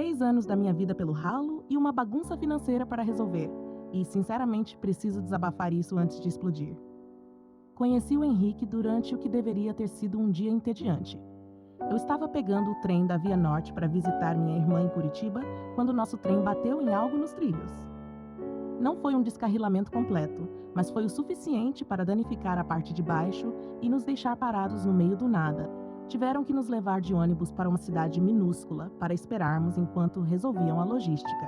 3 anos da minha vida pelo ralo e uma bagunça financeira para resolver. E, sinceramente, preciso desabafar isso antes de explodir. Conheci o Henrique durante o que deveria ter sido um dia entediante. Eu estava pegando o trem da Via Norte para visitar minha irmã em Curitiba quando nosso trem bateu em algo nos trilhos. Não foi um descarrilamento completo, mas foi o suficiente para danificar a parte de baixo e nos deixar parados no meio do nada. Tiveram que nos levar de ônibus para uma cidade minúscula para esperarmos enquanto resolviam a logística.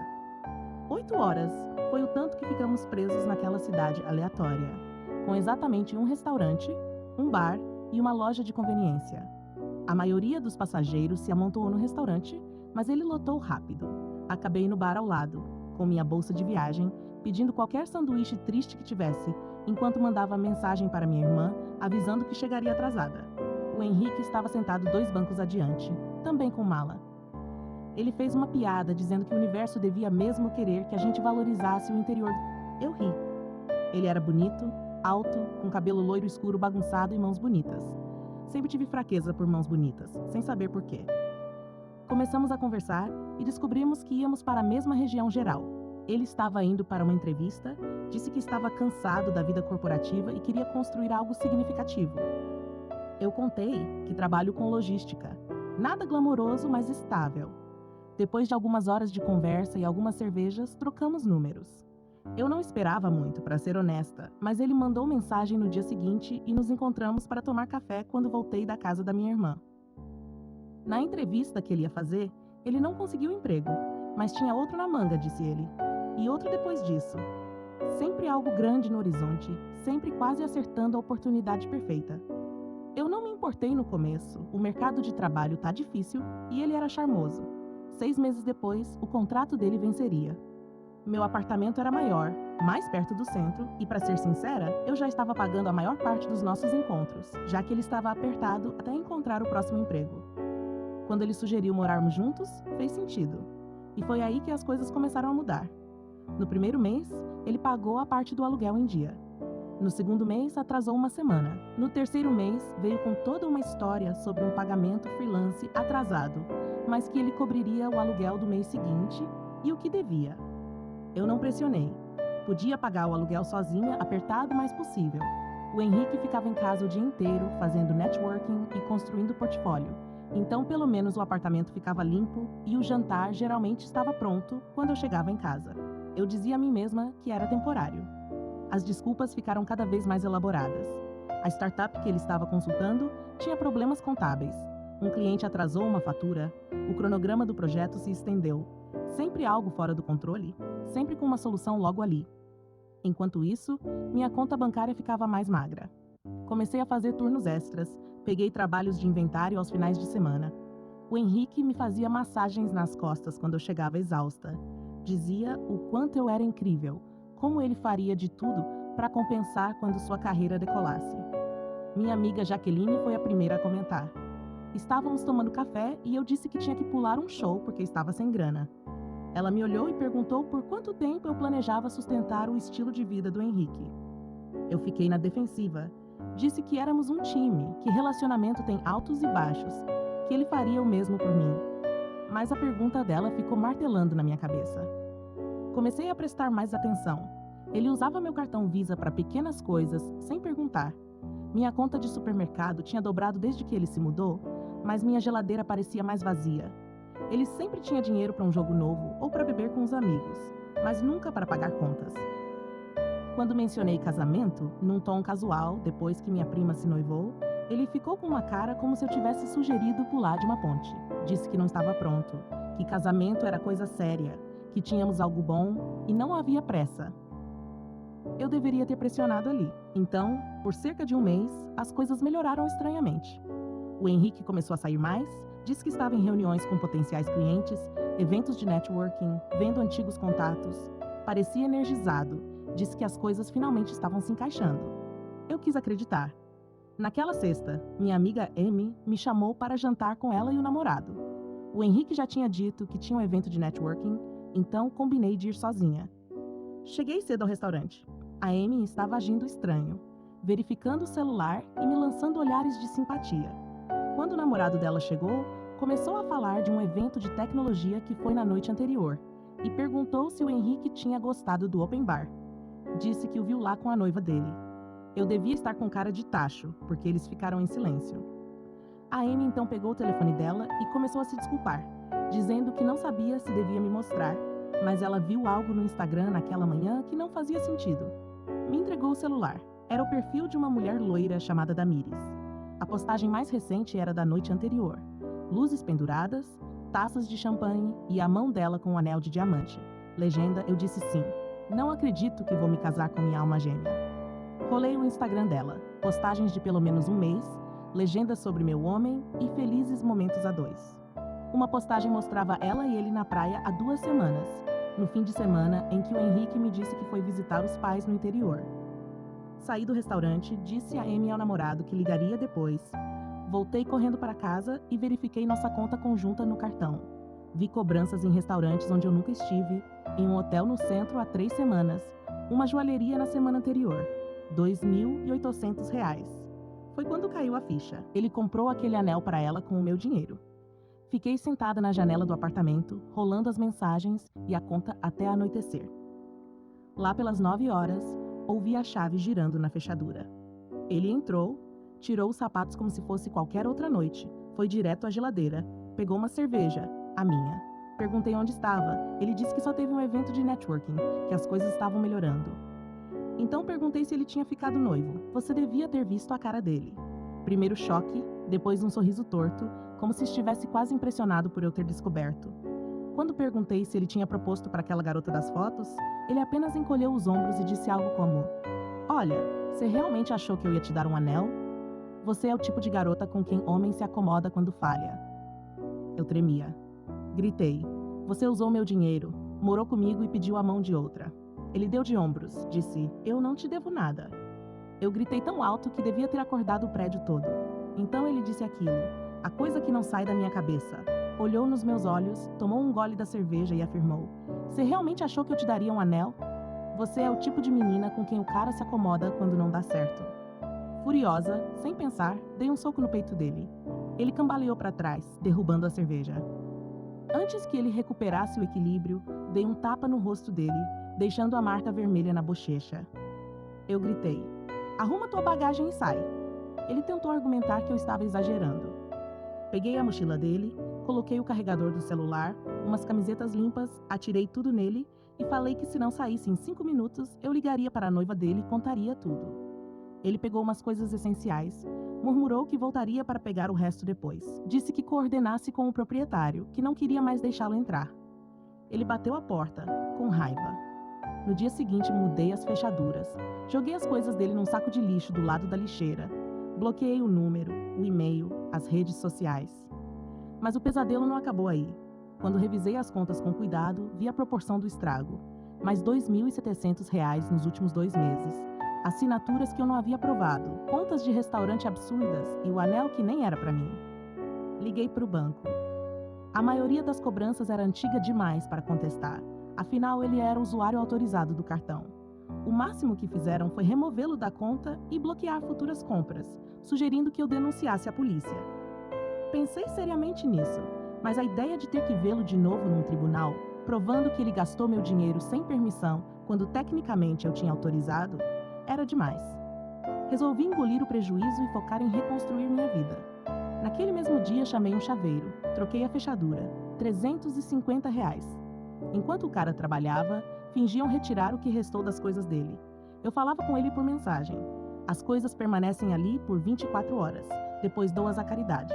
8 horas foi o tanto que ficamos presos naquela cidade aleatória, com exatamente um restaurante, um bar e uma loja de conveniência. A maioria dos passageiros se amontoou no restaurante, mas ele lotou rápido. Acabei no bar ao lado, com minha bolsa de viagem, pedindo qualquer sanduíche triste que tivesse, enquanto mandava mensagem para minha irmã, avisando que chegaria atrasada. O Henrique estava sentado 2 bancos adiante, também com mala. Ele fez uma piada dizendo que o universo devia mesmo querer que a gente valorizasse o interior. Eu ri. Ele era bonito, alto, com cabelo loiro escuro bagunçado e mãos bonitas. Sempre tive fraqueza por mãos bonitas, sem saber por quê. Começamos a conversar e descobrimos que íamos para a mesma região geral. Ele estava indo para uma entrevista, disse que estava cansado da vida corporativa e queria construir algo significativo. Eu contei que trabalho com logística. Nada glamouroso, mas estável. Depois de algumas horas de conversa e algumas cervejas, trocamos números. Eu não esperava muito, para ser honesta, mas ele mandou mensagem no dia seguinte e nos encontramos para tomar café quando voltei da casa da minha irmã. Na entrevista que ele ia fazer, ele não conseguiu emprego, mas tinha outro na manga, disse ele. E outro depois disso. Sempre algo grande no horizonte, sempre quase acertando a oportunidade perfeita. Eu não me importei no começo, o mercado de trabalho tá difícil e ele era charmoso. 6 meses depois, o contrato dele venceria. Meu apartamento era maior, mais perto do centro, e para ser sincera, eu já estava pagando a maior parte dos nossos encontros, já que ele estava apertado até encontrar o próximo emprego. Quando ele sugeriu morarmos juntos, fez sentido. E foi aí que as coisas começaram a mudar. No primeiro mês, ele pagou a parte do aluguel em dia. No segundo mês, atrasou uma semana. No terceiro mês, veio com toda uma história sobre um pagamento freelance atrasado, mas que ele cobriria o aluguel do mês seguinte e o que devia. Eu não pressionei. Podia pagar o aluguel sozinha, apertado o mais possível. O Henrique ficava em casa o dia inteiro, fazendo networking e construindo portfólio. Então, pelo menos o apartamento ficava limpo e o jantar geralmente estava pronto quando eu chegava em casa. Eu dizia a mim mesma que era temporário. As desculpas ficaram cada vez mais elaboradas. A startup que ele estava consultando tinha problemas contábeis. Um cliente atrasou uma fatura, o cronograma do projeto se estendeu. Sempre algo fora do controle, sempre com uma solução logo ali. Enquanto isso, minha conta bancária ficava mais magra. Comecei a fazer turnos extras, peguei trabalhos de inventário aos finais de semana. O Henrique me fazia massagens nas costas quando eu chegava exausta. Dizia o quanto eu era incrível, como ele faria de tudo para compensar quando sua carreira decolasse. Minha amiga Jaqueline foi a primeira a comentar. Estávamos tomando café e eu disse que tinha que pular um show porque estava sem grana. Ela me olhou e perguntou por quanto tempo eu planejava sustentar o estilo de vida do Henrique. Eu fiquei na defensiva. Disse que éramos um time, que relacionamento tem altos e baixos, que ele faria o mesmo por mim. Mas a pergunta dela ficou martelando na minha cabeça. Comecei a prestar mais atenção. Ele usava meu cartão Visa para pequenas coisas, sem perguntar. Minha conta de supermercado tinha dobrado desde que ele se mudou, mas minha geladeira parecia mais vazia. Ele sempre tinha dinheiro para um jogo novo ou para beber com os amigos, mas nunca para pagar contas. Quando mencionei casamento, num tom casual, depois que minha prima se noivou, ele ficou com uma cara como se eu tivesse sugerido pular de uma ponte. Disse que não estava pronto, que casamento era coisa séria, que tínhamos algo bom e não havia pressa. Eu deveria ter pressionado ali. Então, por cerca de um mês, as coisas melhoraram estranhamente. O Henrique começou a sair mais, disse que estava em reuniões com potenciais clientes, eventos de networking, vendo antigos contatos. Parecia energizado, disse que as coisas finalmente estavam se encaixando. Eu quis acreditar. Naquela sexta, minha amiga Amy me chamou para jantar com ela e o namorado. O Henrique já tinha dito que tinha um evento de networking, então combinei de ir sozinha. Cheguei cedo ao restaurante. A Amy estava agindo estranho, verificando o celular e me lançando olhares de simpatia. Quando o namorado dela chegou, Começou a falar de um evento de tecnologia que foi na noite anterior e perguntou se o Henrique tinha gostado do open bar. Disse que o viu lá com a noiva dele. Eu devia estar com cara de tacho, porque eles ficaram em silêncio. A Amy então pegou o telefone dela e começou a se desculpar, dizendo que não sabia se devia me mostrar, mas ela viu algo no Instagram naquela manhã que não fazia sentido. Me entregou o celular. Era o perfil de uma mulher loira chamada Damires. A postagem mais recente era da noite anterior. Luzes penduradas, taças de champanhe e a mão dela com um anel de diamante. Legenda: eu disse sim. Não acredito que vou me casar com minha alma gêmea. Rolei o Instagram dela. Postagens de pelo menos um mês, legendas sobre meu homem e felizes momentos a dois. Uma postagem mostrava ela e ele na praia há 2 semanas, no fim de semana em que o Henrique me disse que foi visitar os pais no interior. Saí do restaurante, disse a Amy ao namorado que ligaria depois. Voltei correndo para casa e verifiquei nossa conta conjunta no cartão. Vi cobranças em restaurantes onde eu nunca estive, em um hotel no centro há 3 semanas, uma joalheria na semana anterior. R$ 2.800. Foi quando caiu a ficha. Ele comprou aquele anel para ela com o meu dinheiro. Fiquei sentada na janela do apartamento, rolando as mensagens e a conta até anoitecer. Lá pelas 9 horas, ouvi a chave girando na fechadura. Ele entrou, tirou os sapatos como se fosse qualquer outra noite, foi direto à geladeira, pegou uma cerveja, a minha. Perguntei onde estava. Ele disse que só teve um evento de networking, que as coisas estavam melhorando. Então perguntei se ele tinha ficado noivo. Você devia ter visto a cara dele. Primeiro choque, depois um sorriso torto, como se estivesse quase impressionado por eu ter descoberto. Quando perguntei se ele tinha proposto para aquela garota das fotos, ele apenas encolheu os ombros e disse algo como: Olha, você realmente achou que eu ia te dar um anel? Você é o tipo de garota com quem homem se acomoda quando falha. Eu tremia. Gritei: Você usou meu dinheiro, morou comigo e pediu a mão de outra. Ele deu de ombros, disse: Eu não te devo nada. Eu gritei tão alto que devia ter acordado o prédio todo. Então ele disse aquilo, a coisa que não sai da minha cabeça. Olhou nos meus olhos, tomou um gole da cerveja e afirmou: Você realmente achou que eu te daria um anel? Você é o tipo de menina com quem o cara se acomoda quando não dá certo. Furiosa, sem pensar, dei um soco no peito dele. Ele cambaleou para trás, derrubando a cerveja. Antes que ele recuperasse o equilíbrio, dei um tapa no rosto dele, deixando a marca vermelha na bochecha. Eu gritei: Arruma tua bagagem e sai. Ele tentou argumentar que eu estava exagerando. Peguei a mochila dele, coloquei o carregador do celular, umas camisetas limpas, atirei tudo nele e falei que se não saísse em 5 minutos, eu ligaria para a noiva dele e contaria tudo. Ele pegou umas coisas essenciais, murmurou que voltaria para pegar o resto depois. Disse que coordenasse com o proprietário, que não queria mais deixá-lo entrar. Ele bateu a porta, com raiva. No dia seguinte, mudei as fechaduras. Joguei as coisas dele num saco de lixo do lado da lixeira. Bloqueei o número, o e-mail, as redes sociais. Mas o pesadelo não acabou aí. Quando revisei as contas com cuidado, vi a proporção do estrago. Mais R$ 2.700 nos últimos 2 meses. Assinaturas que eu não havia aprovado, contas de restaurante absurdas e o anel que nem era para mim. Liguei para o banco. A maioria das cobranças era antiga demais para contestar. Afinal, ele era usuário autorizado do cartão. O máximo que fizeram foi removê-lo da conta e bloquear futuras compras, sugerindo que eu denunciasse a polícia. Pensei seriamente nisso, mas a ideia de ter que vê-lo de novo num tribunal, provando que ele gastou meu dinheiro sem permissão, quando tecnicamente eu tinha autorizado, era demais. Resolvi engolir o prejuízo e focar em reconstruir minha vida. Naquele mesmo dia, chamei um chaveiro, troquei a fechadura, R$ 350. Enquanto o cara trabalhava, fingiam retirar o que restou das coisas dele. Eu falava com ele por mensagem. As coisas permanecem ali por 24 horas, depois dou-as à caridade.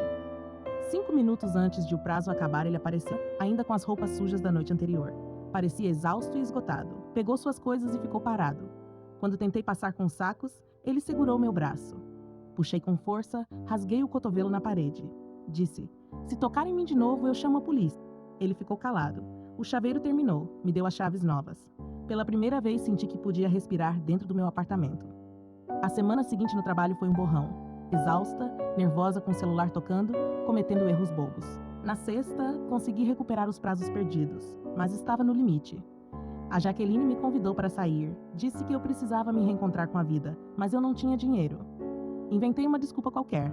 5 minutos antes de o prazo acabar, ele apareceu, ainda com as roupas sujas da noite anterior. Parecia exausto e esgotado. Pegou suas coisas e ficou parado. Quando tentei passar com os sacos, ele segurou meu braço. Puxei com força, rasguei o cotovelo na parede. Disse: Se tocar em mim de novo, eu chamo a polícia. Ele ficou calado. O chaveiro terminou, me deu as chaves novas. Pela primeira vez senti que podia respirar dentro do meu apartamento. A semana seguinte no trabalho foi um borrão. Exausta, nervosa com o celular tocando, cometendo erros bobos. Na sexta, consegui recuperar os prazos perdidos, mas estava no limite. A Jaqueline me convidou para sair. Disse que eu precisava me reencontrar com a vida, mas eu não tinha dinheiro. Inventei uma desculpa qualquer.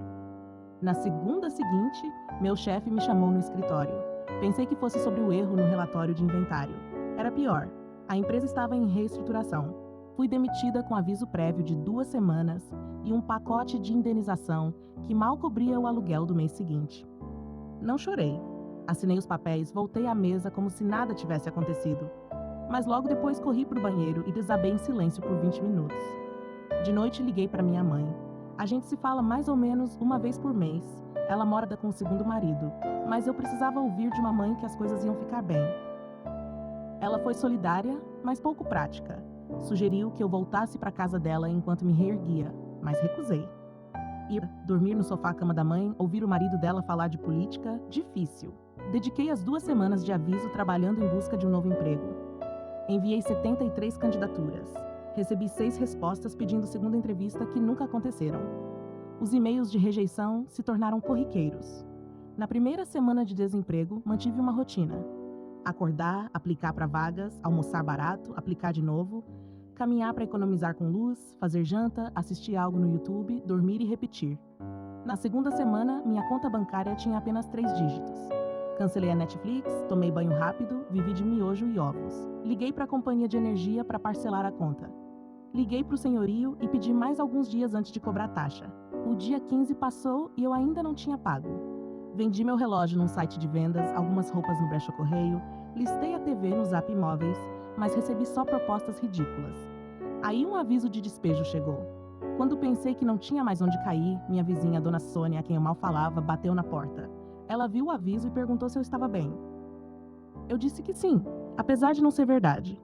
Na segunda seguinte, meu chefe me chamou no escritório. Pensei que fosse sobre o erro no relatório de inventário. Era pior. A empresa estava em reestruturação. Fui demitida com aviso prévio de 2 semanas e um pacote de indenização que mal cobria o aluguel do mês seguinte. Não chorei. Assinei os papéis, voltei à mesa como se nada tivesse acontecido. Mas logo depois corri para o banheiro e desabei em silêncio por 20 minutos. De noite liguei para minha mãe. A gente se fala mais ou menos uma vez por mês. Ela mora com o segundo marido, mas eu precisava ouvir de uma mãe que as coisas iam ficar bem. Ela foi solidária, mas pouco prática. Sugeriu que eu voltasse para a casa dela enquanto me reerguia, mas recusei. Ir dormir no sofá-cama da mãe, ouvir o marido dela falar de política, difícil. Dediquei as 2 semanas de aviso trabalhando em busca de um novo emprego. Enviei 73 candidaturas. Recebi 6 respostas pedindo segunda entrevista que nunca aconteceram. Os e-mails de rejeição se tornaram corriqueiros. Na primeira semana de desemprego, mantive uma rotina. Acordar, aplicar para vagas, almoçar barato, aplicar de novo, caminhar para economizar com luz, fazer janta, assistir algo no YouTube, dormir e repetir. Na segunda semana, minha conta bancária tinha apenas 3 dígitos. Cancelei a Netflix, tomei banho rápido, vivi de miojo e ovos. Liguei para a companhia de energia para parcelar a conta. Liguei para o senhorio e pedi mais alguns dias antes de cobrar taxa. O dia 15 passou e eu ainda não tinha pago. Vendi meu relógio num site de vendas, algumas roupas no Brecha Correio, listei a TV no Zap Imóveis, mas recebi só propostas ridículas. Aí um aviso de despejo chegou. Quando pensei que não tinha mais onde cair, minha vizinha, Dona Sônia, a quem eu mal falava, bateu na porta. Ela viu o aviso e perguntou se eu estava bem. Eu disse que sim, apesar de não ser verdade.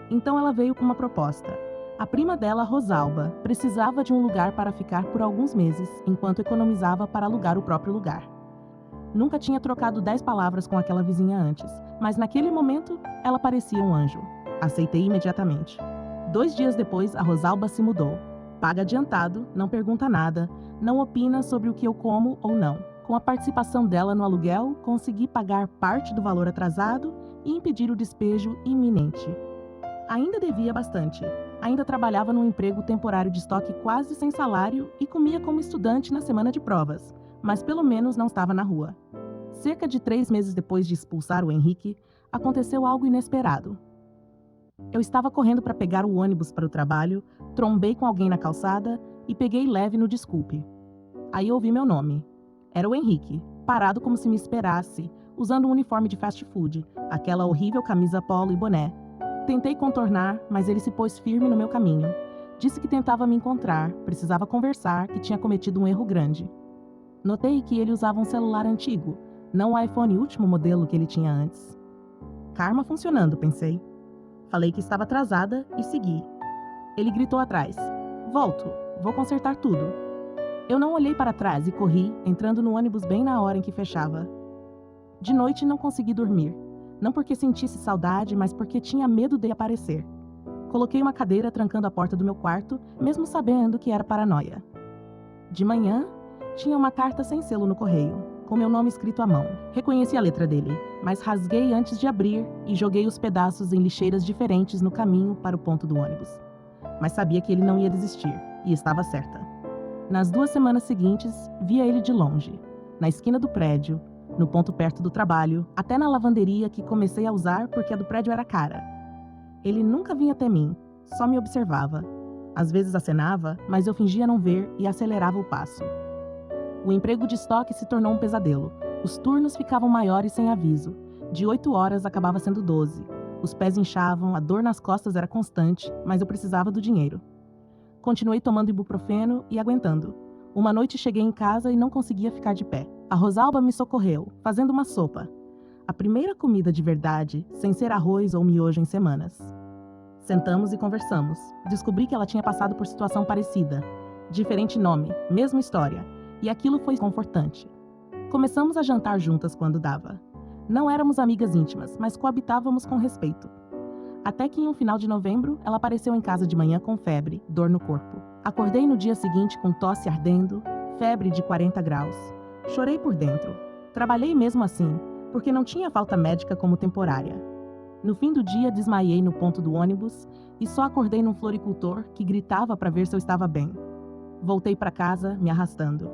Então ela veio com uma proposta. A prima dela, Rosalba, precisava de um lugar para ficar por alguns meses, enquanto economizava para alugar o próprio lugar. Nunca tinha trocado 10 palavras com aquela vizinha antes, mas naquele momento ela parecia um anjo. Aceitei imediatamente. 2 dias depois, a Rosalba se mudou. Paga adiantado, não pergunta nada, não opina sobre o que eu como ou não. Com a participação dela no aluguel, consegui pagar parte do valor atrasado e impedir o despejo iminente. Ainda devia bastante. Ainda trabalhava num emprego temporário de estoque quase sem salário e comia como estudante na semana de provas, mas pelo menos não estava na rua. Cerca de 3 meses depois de expulsar o Henrique, aconteceu algo inesperado. Eu estava correndo para pegar o ônibus para o trabalho, trombei com alguém na calçada e peguei leve no desculpe. Aí ouvi meu nome. Era o Henrique, parado como se me esperasse, usando um uniforme de fast food, aquela horrível camisa polo e boné. Tentei contornar, mas ele se pôs firme no meu caminho. Disse que tentava me encontrar, precisava conversar, que tinha cometido um erro grande. Notei que ele usava um celular antigo, não o iPhone último modelo que ele tinha antes. Karma funcionando, pensei. Falei que estava atrasada e segui. Ele gritou atrás. Volto, vou consertar tudo. Eu não olhei para trás e corri, entrando no ônibus bem na hora em que fechava. De noite não consegui dormir. Não porque sentisse saudade, mas porque tinha medo de aparecer. Coloquei uma cadeira trancando a porta do meu quarto, mesmo sabendo que era paranoia. De manhã, tinha uma carta sem selo no correio, com meu nome escrito à mão. Reconheci a letra dele, mas rasguei antes de abrir e joguei os pedaços em lixeiras diferentes no caminho para o ponto do ônibus. Mas sabia que ele não ia desistir, e estava certa. Nas 2 semanas seguintes, via ele de longe, na esquina do prédio, no ponto perto do trabalho, até na lavanderia que comecei a usar porque a do prédio era cara. Ele nunca vinha até mim, só me observava. Às vezes acenava, mas eu fingia não ver e acelerava o passo. O emprego de estoque se tornou um pesadelo. Os turnos ficavam maiores sem aviso. De 8 horas acabava sendo 12. Os pés inchavam, a dor nas costas era constante, mas eu precisava do dinheiro. Continuei tomando ibuprofeno e aguentando. Uma noite cheguei em casa e não conseguia ficar de pé. A Rosalba me socorreu, fazendo uma sopa. A primeira comida de verdade, sem ser arroz ou miojo em semanas. Sentamos e conversamos. Descobri que ela tinha passado por situação parecida. Diferente nome, mesma história. E aquilo foi confortante. Começamos a jantar juntas quando dava. Não éramos amigas íntimas, mas coabitávamos com respeito. Até que em um final de novembro, ela apareceu em casa de manhã com febre, dor no corpo. Acordei no dia seguinte com tosse ardendo, febre de 40 graus. Chorei por dentro. Trabalhei mesmo assim, porque não tinha falta médica como temporária. No fim do dia, desmaiei no ponto do ônibus e só acordei num floricultor que gritava para ver se eu estava bem. Voltei para casa, me arrastando.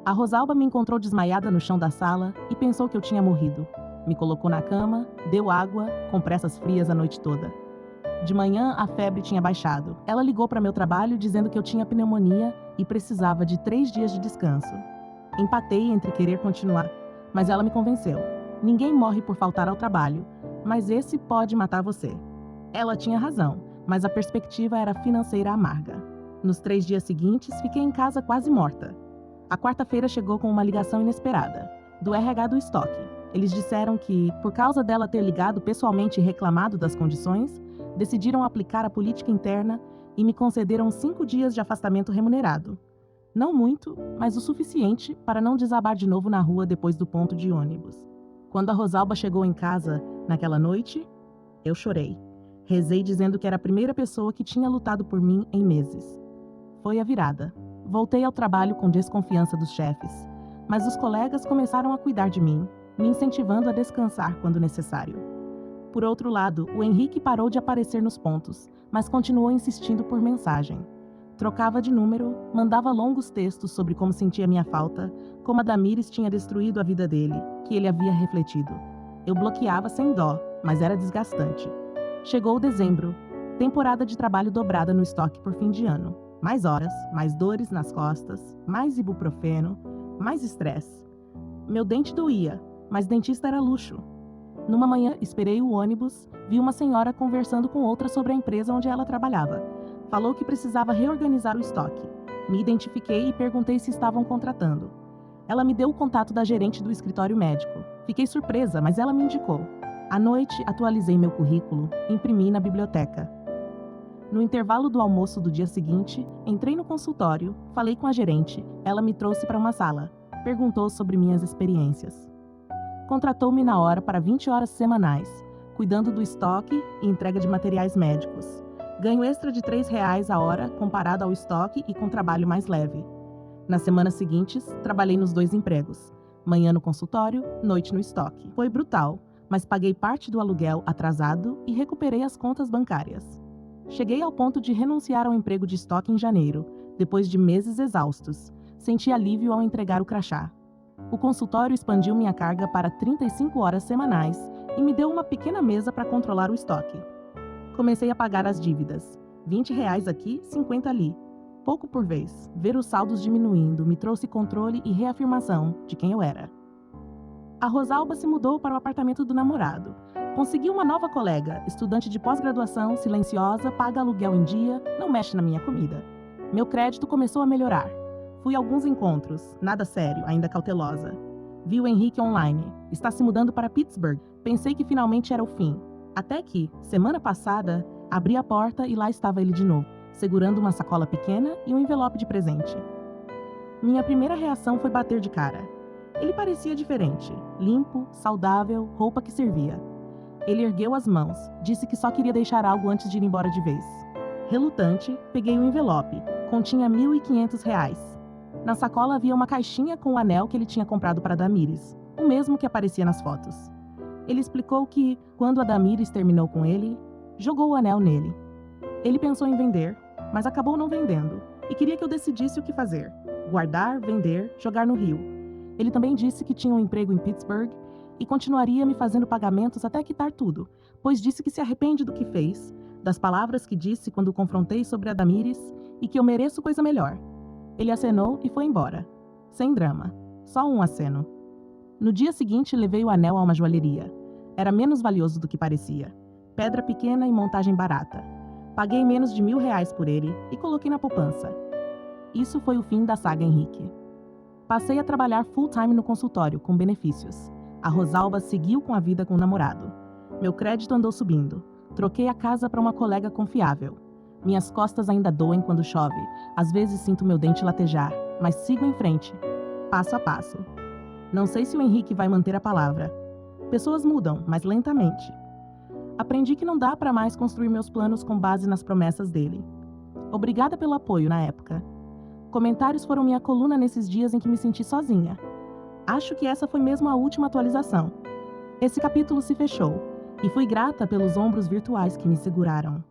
A Rosalba me encontrou desmaiada no chão da sala e pensou que eu tinha morrido. Me colocou na cama, deu água, compressas frias a noite toda. De manhã, a febre tinha baixado. Ela ligou para meu trabalho dizendo que eu tinha pneumonia e precisava de 3 dias de descanso. Empatei entre querer continuar, mas ela me convenceu. Ninguém morre por faltar ao trabalho, mas esse pode matar você. Ela tinha razão, mas a perspectiva era financeira amarga. Nos 3 dias seguintes, fiquei em casa quase morta. A quarta-feira chegou com uma ligação inesperada, do RH do estoque. Eles disseram que, por causa dela ter ligado pessoalmente e reclamado das condições, decidiram aplicar a política interna e me concederam 5 dias de afastamento remunerado. Não muito, mas o suficiente para não desabar de novo na rua depois do ponto de ônibus. Quando a Rosalba chegou em casa naquela noite, eu chorei. Rezei dizendo que era a primeira pessoa que tinha lutado por mim em meses. Foi a virada. Voltei ao trabalho com desconfiança dos chefes, mas os colegas começaram a cuidar de mim, me incentivando a descansar quando necessário. Por outro lado, o Henrique parou de aparecer nos pontos, mas continuou insistindo por mensagem. Trocava de número, mandava longos textos sobre como sentia minha falta, como a Damires tinha destruído a vida dele, que ele havia refletido. Eu bloqueava sem dó, mas era desgastante. Chegou dezembro, temporada de trabalho dobrada no estoque por fim de ano. Mais horas, mais dores nas costas, mais ibuprofeno, mais estresse. Meu dente doía, mas dentista era luxo. Numa manhã, esperei o ônibus, vi uma senhora conversando com outra sobre a empresa onde ela trabalhava. Falou que precisava reorganizar o estoque. Me identifiquei e perguntei se estavam contratando. Ela me deu o contato da gerente do escritório médico. Fiquei surpresa, mas ela me indicou. À noite, atualizei meu currículo, imprimi na biblioteca. No intervalo do almoço do dia seguinte, entrei no consultório, falei com a gerente, ela me trouxe para uma sala, perguntou sobre minhas experiências. Contratou-me na hora para 20 horas semanais, cuidando do estoque e entrega de materiais médicos. Ganho extra de R$ 3 a hora comparado ao estoque e com trabalho mais leve. Nas semanas seguintes, trabalhei nos 2 empregos, manhã no consultório, noite no estoque. Foi brutal, mas paguei parte do aluguel atrasado e recuperei as contas bancárias. Cheguei ao ponto de renunciar ao emprego de estoque em janeiro, depois de meses exaustos. Senti alívio ao entregar o crachá. O consultório expandiu minha carga para 35 horas semanais e me deu uma pequena mesa para controlar o estoque. Comecei a pagar as dívidas. R$ 20 aqui, 50 ali. Pouco por vez. Ver os saldos diminuindo me trouxe controle e reafirmação de quem eu era. A Rosalba se mudou para o apartamento do namorado. Consegui uma nova colega, estudante de pós-graduação, silenciosa, paga aluguel em dia, não mexe na minha comida. Meu crédito começou a melhorar. Fui a alguns encontros, nada sério, ainda cautelosa. Vi o Henrique online. Está se mudando para Pittsburgh. Pensei que finalmente era o fim. Até que, semana passada, abri a porta e lá estava ele de novo, segurando uma sacola pequena e um envelope de presente. Minha primeira reação foi bater de cara. Ele parecia diferente, limpo, saudável, roupa que servia. Ele ergueu as mãos, disse que só queria deixar algo antes de ir embora de vez. Relutante, peguei o envelope. Continha R$ 1.500. Na sacola havia uma caixinha com o anel que ele tinha comprado para Damires, o mesmo que aparecia nas fotos. Ele explicou que, quando a Damires terminou com ele, jogou o anel nele. Ele pensou em vender, mas acabou não vendendo, e queria que eu decidisse o que fazer: guardar, vender, jogar no rio. Ele também disse que tinha um emprego em Pittsburgh e continuaria me fazendo pagamentos até quitar tudo, pois disse que se arrepende do que fez, das palavras que disse quando o confrontei sobre a Damires e que eu mereço coisa melhor. Ele acenou e foi embora. Sem drama. Só um aceno. No dia seguinte, levei o anel a uma joalheria. Era menos valioso do que parecia. Pedra pequena e montagem barata. Paguei menos de R$ 1.000 por ele e coloquei na poupança. Isso foi o fim da saga Henrique. Passei a trabalhar full-time no consultório, com benefícios. A Rosalba seguiu com a vida com o namorado. Meu crédito andou subindo. Troquei a casa para uma colega confiável. Minhas costas ainda doem quando chove. Às vezes sinto meu dente latejar, mas sigo em frente, passo a passo. Não sei se o Henrique vai manter a palavra. Pessoas mudam, mas lentamente. Aprendi que não dá para mais construir meus planos com base nas promessas dele. Obrigada pelo apoio na época. Comentários foram minha coluna nesses dias em que me senti sozinha. Acho que essa foi mesmo a última atualização. Esse capítulo se fechou, e fui grata pelos ombros virtuais que me seguraram.